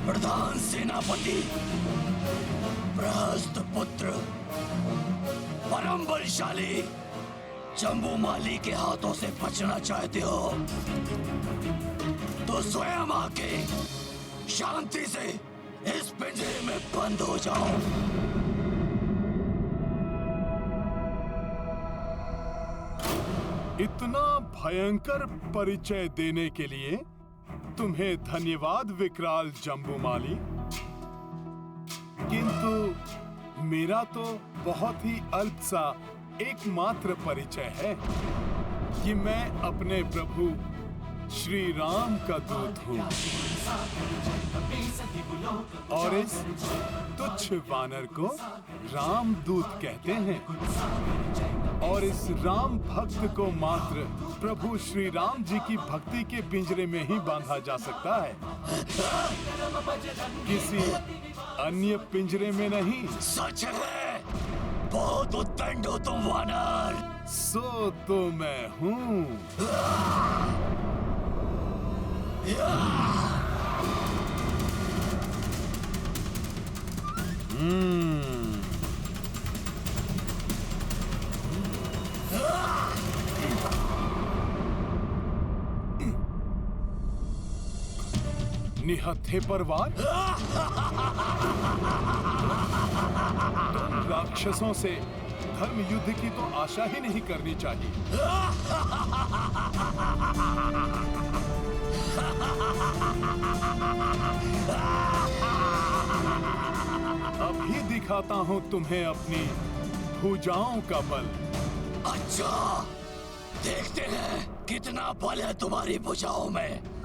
प्रधान सेनापति प्रहस्त पुत्र परम बलशाली जम्बूमाली के हाथों से बचना चाहते हो तो स्वयं आके शांति से इस पिंजरे में बंद हो जाओ। इतना भयंकर परिचय देने के लिए तुम्हें धन्यवाद विकराल जम्बूमाली, किंतु मेरा तो बहुत ही अल्प सा एकमात्र परिचय है कि मैं अपने प्रभु श्री राम का दूत हूँ और इस तुच्छ वानर को राम दूत कहते हैं और इस राम भक्त को मात्र प्रभु श्री राम जी की भक्ति के पिंजरे में ही बांधा जा सकता है, किसी अन्य पिंजरे में नहीं। सच है, बहुत उद्दंड हो तुम वानर। सो तो मैं हूँ। निहत्थे पर वार। तुम राक्षसों से धर्म युद्ध की तो आशा ही नहीं करनी चाहिए। अभी दिखाता हूँ तुम्हें अपनी भुजाओं का बल। अच्छा, देखते हैं कितना बल है तुम्हारी भुजाओं में।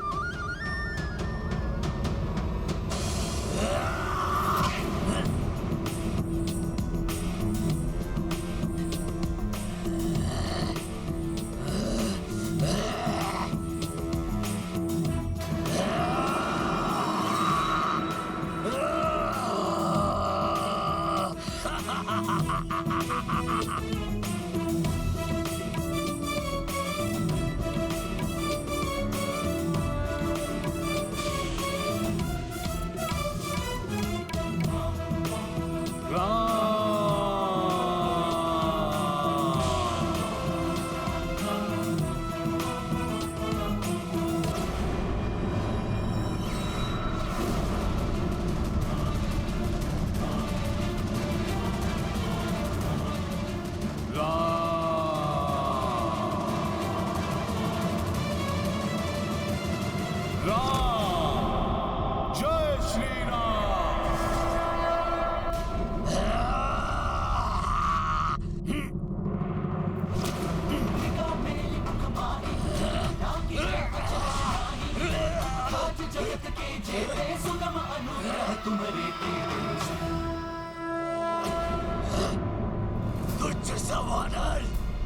तुच्छ सा वानर,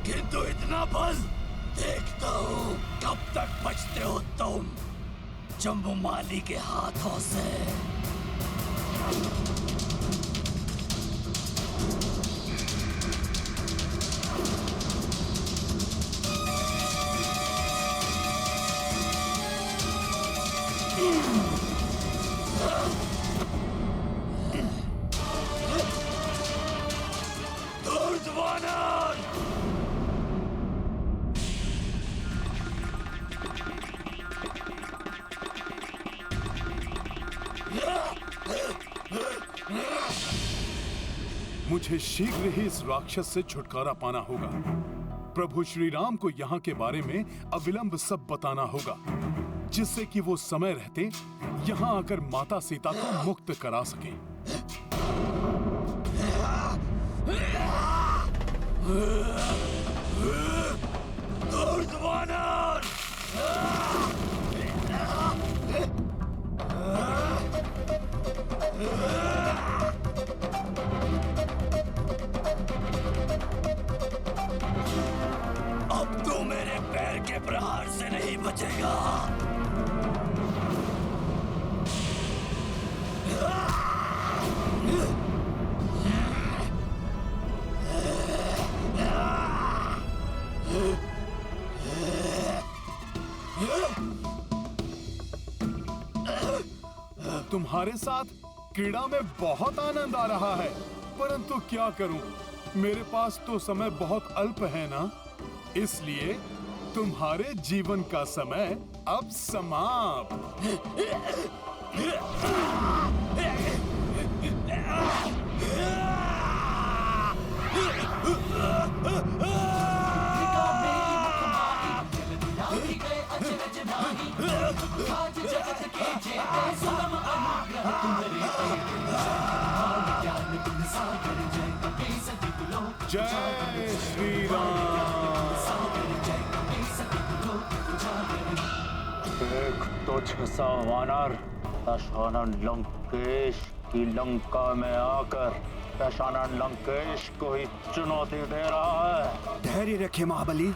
किंतु इतना बल। देखता हूँ कब तक बचते हो तुम जम्बूमाली के हाथों से। मुझे शीघ्र ही इस राक्षस से छुटकारा पाना होगा। प्रभु श्री राम को यहाँ के बारे में अविलंब सब बताना होगा, जिससे कि वो समय रहते यहाँ आकर माता सीता को मुक्त करा सकें। अब तू मेरे पैर के प्रहार से नहीं बचेगा। तुम्हारे साथ क्रीड़ा में बहुत आनंद आ रहा है, परंतु क्या करूं, मेरे पास तो समय बहुत अल्प है ना, इसलिए तुम्हारे जीवन का समय अब समाप्त। जय श्री राम। एक तुच्छ सा वानर दशानन लंकेश की लंका में आकर दशानन लंकेश को ही चुनौती दे रहा है। धैर्य रखे महाबली,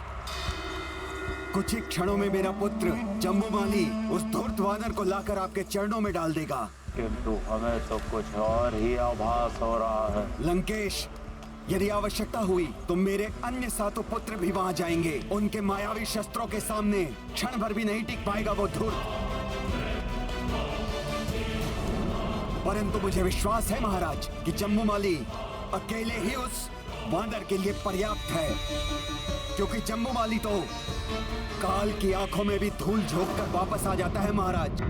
कुछ ही क्षणों में मेरा पुत्र जम्बूमाली उस धूर्त वानर को लाकर आपके चरणों में डाल देगा। किंतु हमें तो कुछ और ही आभास हो रहा है। लंकेश, यदि आवश्यकता हुई तो मेरे अन्य सातों पुत्र भी वहां जाएंगे। उनके मायावी शस्त्रों के सामने क्षण भर भी नहीं टिक पाएगा वो धूर्त। परंतु मुझे विश्वास है महाराज कि जम्बूमाली अकेले ही उस वानर के लिए पर्याप्त है, क्योंकि जम्बूमाली तो काल की आंखों में भी धूल झोंक कर वापस आ जाता है महाराज।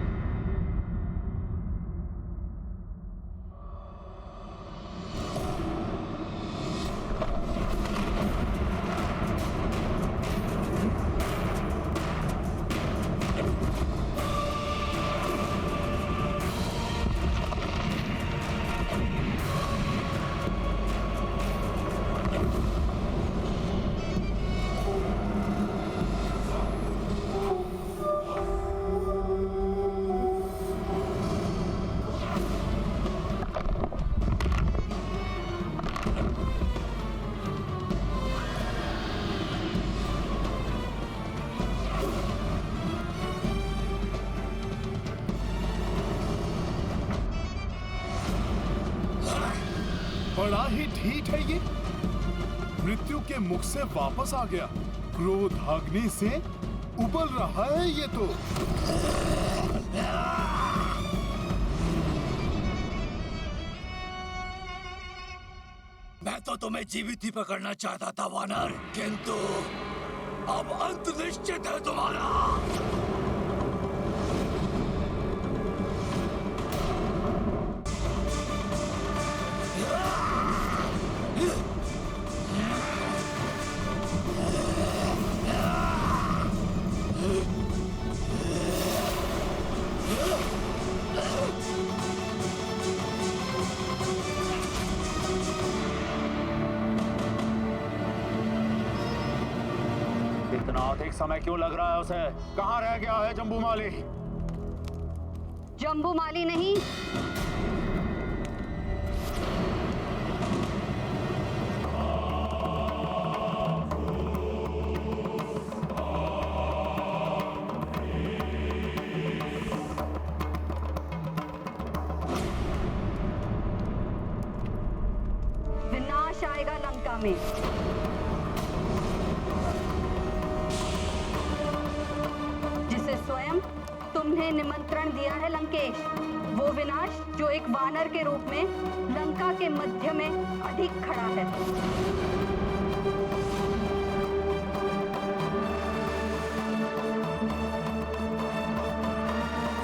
बड़ा ही ढीठ है ये, मृत्यु के मुख से वापस आ गया। क्रोधाग्नि से उबल रहा है ये तो। मैं तो तुम्हें जीवित ही पकड़ना चाहता था वानर, किंतु अब अंत निश्चित है तुम्हारा। इतना अधिक समय क्यों लग रहा है उसे? कहाँ रह गया है जम्बूमाली? जम्बूमाली नहीं, विनाश आएगा लंका में। जिसे स्वयं तुमने निमंत्रण दिया है लंकेश, वो विनाश जो एक वानर के रूप में लंका के मध्य में अधिक खड़ा है।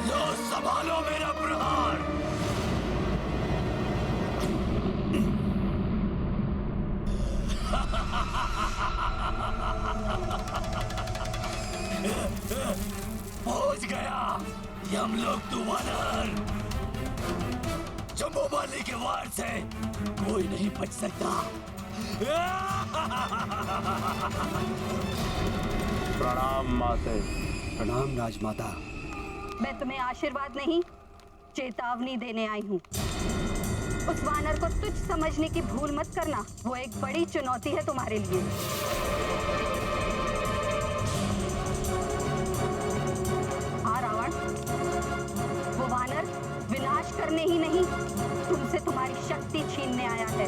लो संभालो मेरा प्रहार। पहुंच गया यमलोक तू वानर। जम्बूमाली के वार से कोई नहीं बच सकता। प्रणाम माते। प्रणाम राजमाता। मैं तुम्हें आशीर्वाद नहीं, चेतावनी देने आई हूँ। उस वानर को तुच्छ समझने की भूल मत करना, वो एक बड़ी चुनौती है तुम्हारे लिए। हाँ रावण, वो वानर विनाश करने ही नहीं, तुमसे तुम्हारी शक्ति छीनने आया है।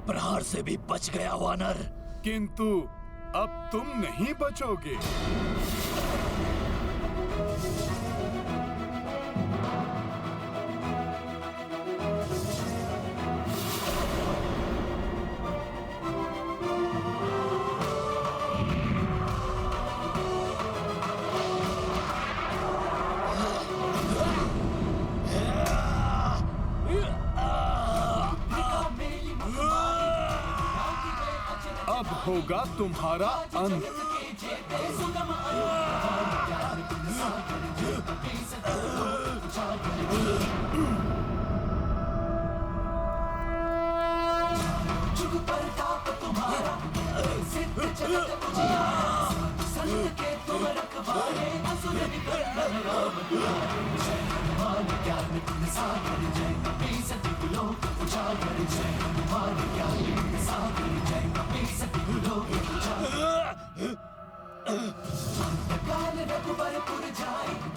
प्रहार से भी बच गया वानर। किंतु अब तुम नहीं बचोगे। अब होगा तुम्हारा अंत।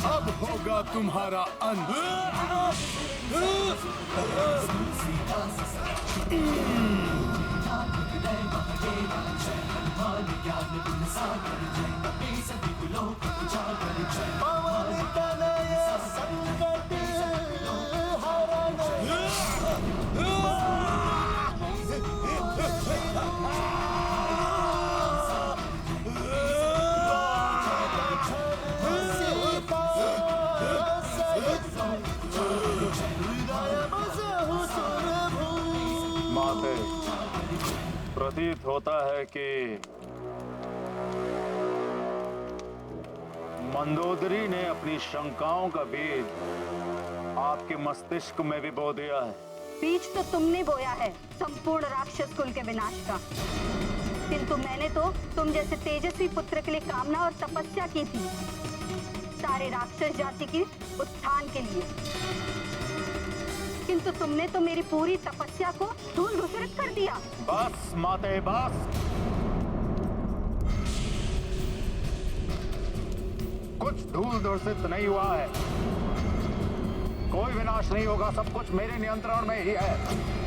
अब होगा तुम्हारा अंत। माते, प्रतीत होता है कि मंदोदरी ने अपनी शंकाओं का बीज आपके मस्तिष्क में भी बो दिया है। बीज तो तुमने बोया है संपूर्ण राक्षस कुल के विनाश का, किंतु मैंने तो तुम जैसे तेजस्वी पुत्र के लिए कामना और तपस्या की थी, सारे राक्षस जाति के उत्थान के लिए। किंतु तुमने तो मेरी पूरी तपस्या को धूल धूसरित कर दिया। बस माते बस। कुछ धूल धूसरित नहीं हुआ है, कोई विनाश नहीं होगा, सब कुछ मेरे नियंत्रण में ही है।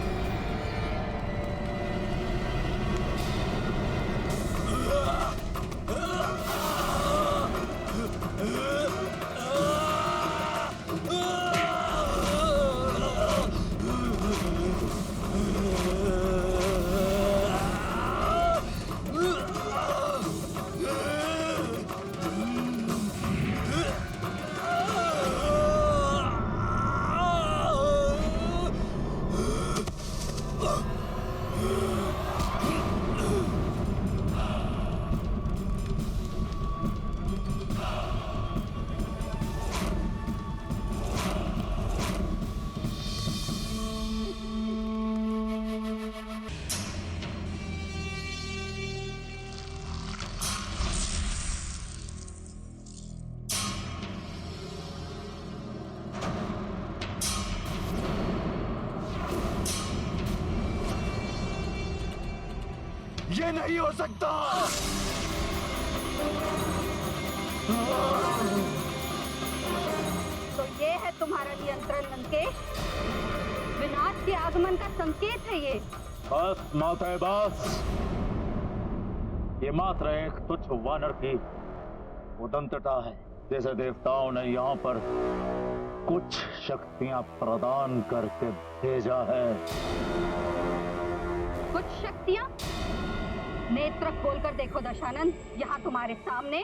ये नहीं हो सकता। तो ये है तुम्हारा नियंत्रण लंकेश, विनाश के आगमन का संकेत है ये। बस माते बस। ये मात्र एक तुच्छ वानर की उदंतता है, जैसे देवताओं ने यहाँ पर कुछ शक्तियां प्रदान करके भेजा है। कुछ शक्तियां? नेत्र खोलकर देखो दशानंद, यहाँ तुम्हारे सामने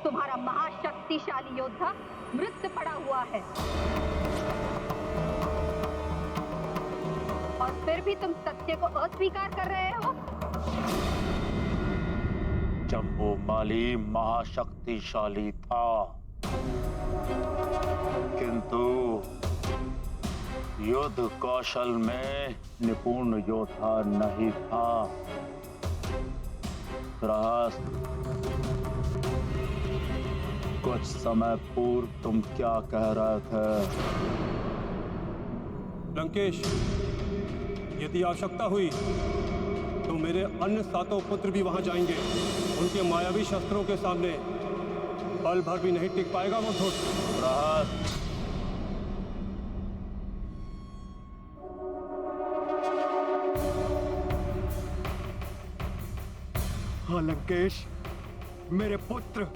तुम्हारा महाशक्तिशाली योद्धा मृत पड़ा हुआ है, और फिर भी तुम सत्य को अस्वीकार कर रहे हो। जम्बूमाली महाशक्तिशाली था, किंतु युद्ध कौशल में निपुण योद्धा नहीं था। रहस, कुछ समय पूर्व तुम क्या कह रहे थे? लंकेश, यदि आवश्यकता हुई तो मेरे अन्य 7 पुत्र भी वहां जाएंगे। उनके मायावी शस्त्रों के सामने पल भर भी नहीं टिक पाएगा वो धूर्त। रहस, हाँ लंकेश, मेरे पुत्र,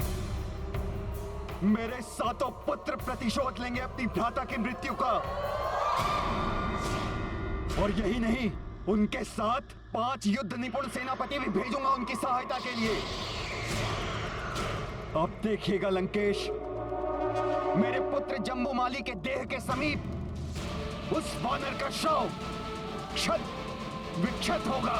मेरे सातों पुत्र प्रतिशोध लेंगे अपनी भ्राता की मृत्यु का। और यही नहीं, उनके साथ 5 युद्ध निपुण सेनापति भी भेजूंगा उनकी सहायता के लिए। अब देखिएगा लंकेश, मेरे पुत्र जम्बूमाली के देह के समीप उस वानर का शव क्षत विक्षत होगा।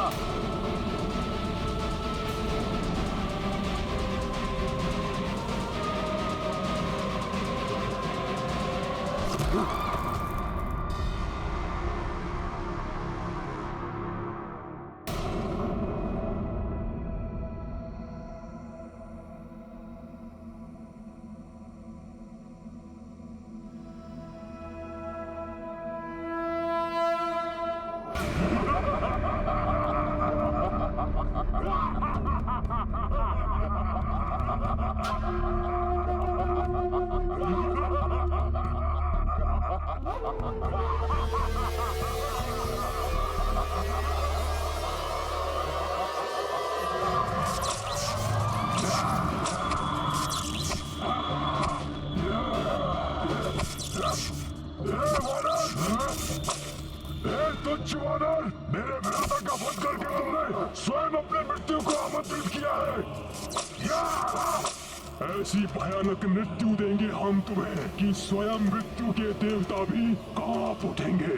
तुच्छ वानर, मेरे भ्राता का वध करके तुमने स्वयं अपने मृत्यु को आमंत्रित किया है। ऐसी भयानक मृत्यु देंगे हम तुम्हें कि स्वयं मृत्यु के देवता भी कांप उठेंगे।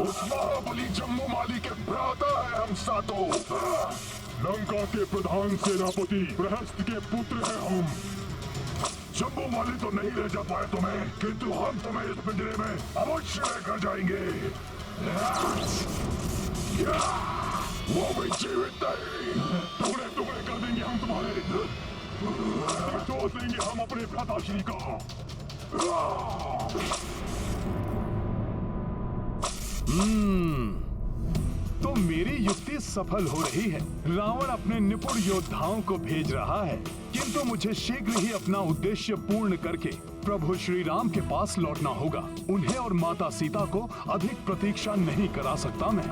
उस महाबली जम्बूमाली के भ्राता है हम सातों। लंका के प्रधान सेनापति बृहस्पति के पुत्र हैं हम। जम्बूमाली तो नहीं ले जा पाए तुम्हें, किंतु हम तुम्हें इस पिंजरे में अवश्य लेकर जाएंगे। वो भी जीवित नहीं, टुकड़े टुकड़े कर देंगे हम तुम्हारे। निर्दोष देंगे हम अपने भ्राताश्री का। तो मेरी युक्ति सफल हो रही है। रावण अपने निपुण योद्धाओं को भेज रहा है, किंतु मुझे शीघ्र ही अपना उद्देश्य पूर्ण करके प्रभु श्री राम के पास लौटना होगा। उन्हें और माता सीता को अधिक प्रतीक्षा नहीं करा सकता मैं।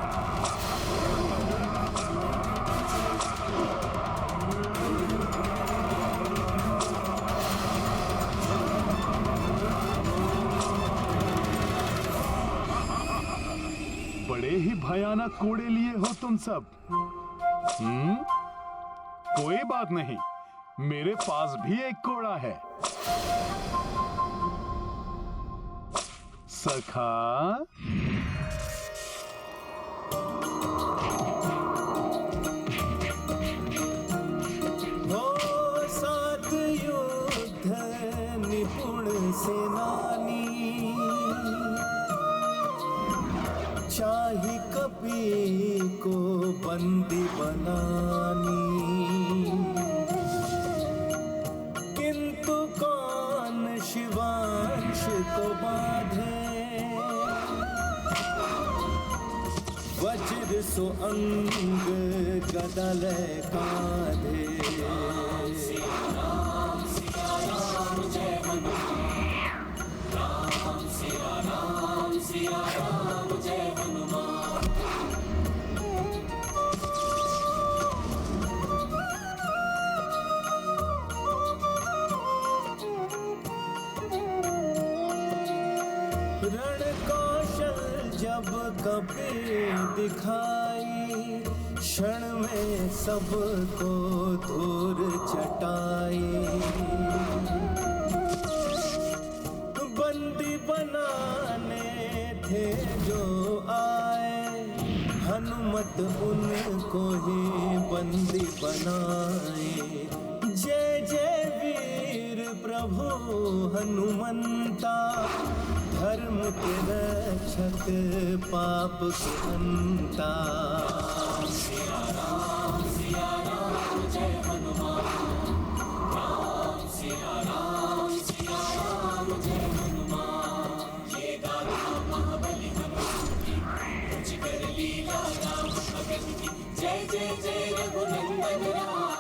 बड़े ही भयानक कोड़े लिए हो तुम सब। कोई बात नहीं, मेरे पास भी एक कोड़ा है। सखा, हो सात युद्ध निपुण सेनानी, चाहे कपि को बंदी बनानी, किंतु कौन शिवांश को बांधे, वज्र सो अंग गदा ले कांधे। रण कौशल जब कपि दिखाई, क्षण में सबको धूर चटाई। बंदी बनाने थे जो आए, हनुमत उनको ही बंदी बनाए। जय जय वीर प्रभु हनुमंता, धर्म के रक्षक पाप के अंता। सिया राम जय हनुमान, राम सिया राम जय हनुमान। ये गाथा महाबली हनुमान की, कुछ कर लीला राम भगत की। जय जय जय रघुनंदन राम।